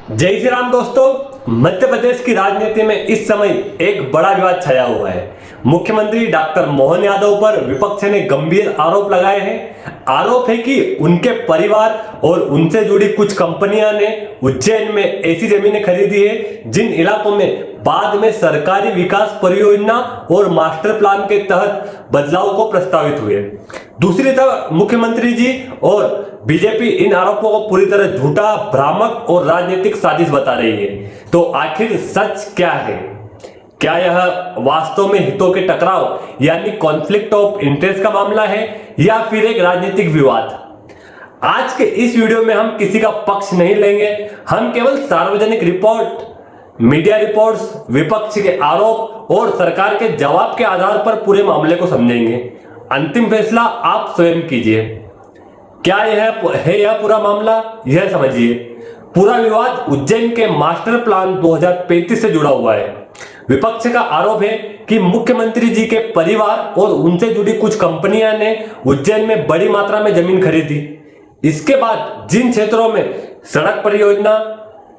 जय श्री राम दोस्तों। मध्य प्रदेश की राजनीति में इस समय एक बड़ा विवाद छाया हुआ है। मुख्यमंत्री डॉक्टर मोहन यादव पर विपक्ष ने गंभीर आरोप लगाए हैं। आरोप है कि उनके परिवार और उनसे जुड़ी कुछ कंपनियां ने उज्जैन में ऐसी जमीनें खरीदी है जिन इलाकों में बाद में सरकारी विकास परियोजना और मास्टर प्लान के तहत बदलाव को प्रस्तावित हुए। दूसरी तरफ मुख्यमंत्री जी और बीजेपी इन आरोपों को पूरी तरह झूठा, भ्रामक और राजनीतिक साजिश बता रही है। तो आखिर सच क्या है? क्या यह वास्तव में हितों के टकराव यानी कॉन्फ्लिक्ट ऑफ इंटरेस्ट का मामला है या फिर एक राजनीतिक विवाद? आज के इस वीडियो में हम किसी का पक्ष नहीं लेंगे। हम केवल सार्वजनिक रिपोर्ट, मीडिया रिपोर्ट्स, विपक्ष के आरोप और सरकार के जवाब के आधार पर पूरे मामले को समझेंगे। अंतिम फैसला आप स्वयं कीजिए। क्या यह पूरा मामला? यह समझिए। पूरा विवाद उज्जैन के मास्टर प्लान 2035 से जुड़ा हुआ है। विपक्ष का आरोप है कि मुख्यमंत्री जी के परिवार और उनसे जुड़ी कुछ कंपनियां ने उज्जैन में बड़ी मात्रा में जमीन खरीदी। इसके बाद जिन क्षेत्रों में सड़क परियोजना,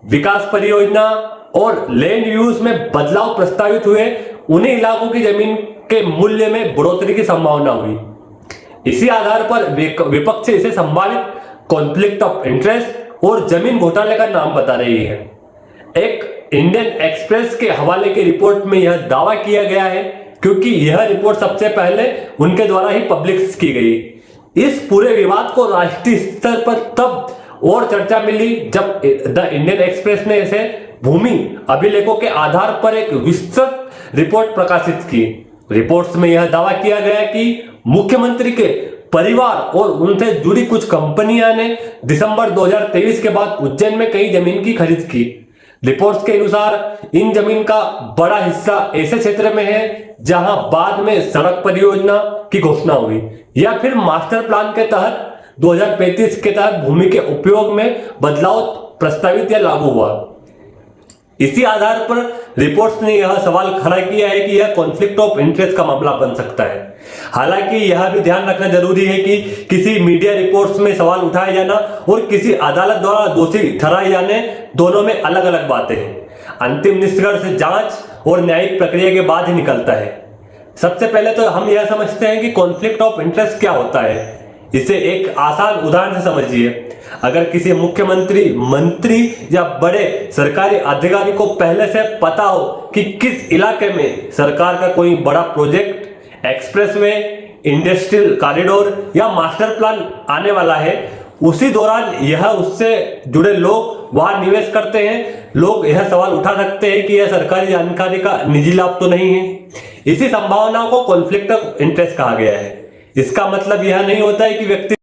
विकास परियोजना और लैंड यूज में बदलाव प्रस्तावित हुए, उन्हीं इलाकों की जमीन के मूल्य में बढ़ोतरी की संभावना हुई। इसी आधार पर विपक्ष इसे संभावित कॉन्फ्लिक्ट ऑफ इंटरेस्ट और जमीन घोटाले का नाम बता रही है। एक इंडियन एक्सप्रेस के हवाले की रिपोर्ट में यह दावा किया गया है, क्योंकि यह रिपोर्ट सबसे पहले उनके द्वारा ही पब्लिश की गई। इस पूरे विवाद को राष्ट्रीय स्तर पर तब और चर्चा मिली जब द इंडियन एक्सप्रेस ने इसे भूमि अभिलेखों के आधार पर एक विस्तृत रिपोर्ट प्रकाशित की। रिपोर्ट्स में यह दावा किया गया कि मुख्यमंत्री के परिवार और उनसे जुड़ी कुछ कंपनियां ने दिसंबर 2023 के बाद उज्जैन में कई जमीन की खरीद की। रिपोर्ट्स के अनुसार इन जमीन का बड़ा हिस्सा ऐसे क्षेत्र में है जहां बाद में सड़क परियोजना की घोषणा हुई या फिर मास्टर प्लान के तहत 2035 के तहत भूमि के उपयोग में बदलाव प्रस्तावित या लागू हुआ। इसी आधार पर रिपोर्ट्स ने यह सवाल खड़ा किया है कि यह कॉन्फ्लिक्ट ऑफ इंटरेस्ट का मामला बन सकता है। हालांकि यह भी ध्यान रखना जरूरी है कि किसी मीडिया रिपोर्ट्स में सवाल उठाए जाना और किसी अदालत द्वारा दोषी ठहराए जाने, दोनों में अलग अलग बातें हैं। अंतिम निष्कर्ष जांच और न्यायिक प्रक्रिया के बाद ही निकलता है। सबसे पहले तो हम यह समझते हैं कि कॉन्फ्लिक्ट ऑफ इंटरेस्ट क्या होता है। इसे एक आसान उदाहरण से समझिए। अगर किसी मुख्यमंत्री, मंत्री या बड़े सरकारी अधिकारी को पहले से पता हो कि किस इलाके में सरकार का कोई बड़ा प्रोजेक्ट, एक्सप्रेसवे, इंडस्ट्रियल कॉरिडोर या मास्टर प्लान आने वाला है, उसी दौरान यह उससे जुड़े लोग वहां निवेश करते हैं, लोग यह सवाल उठा सकते हैं कि यह सरकारी जानकारी का निजी लाभ तो नहीं है। इसी संभावना को कॉन्फ्लिक्ट ऑफ इंटरेस्ट कहा गया है। इसका मतलब यह नहीं होता है कि व्यक्ति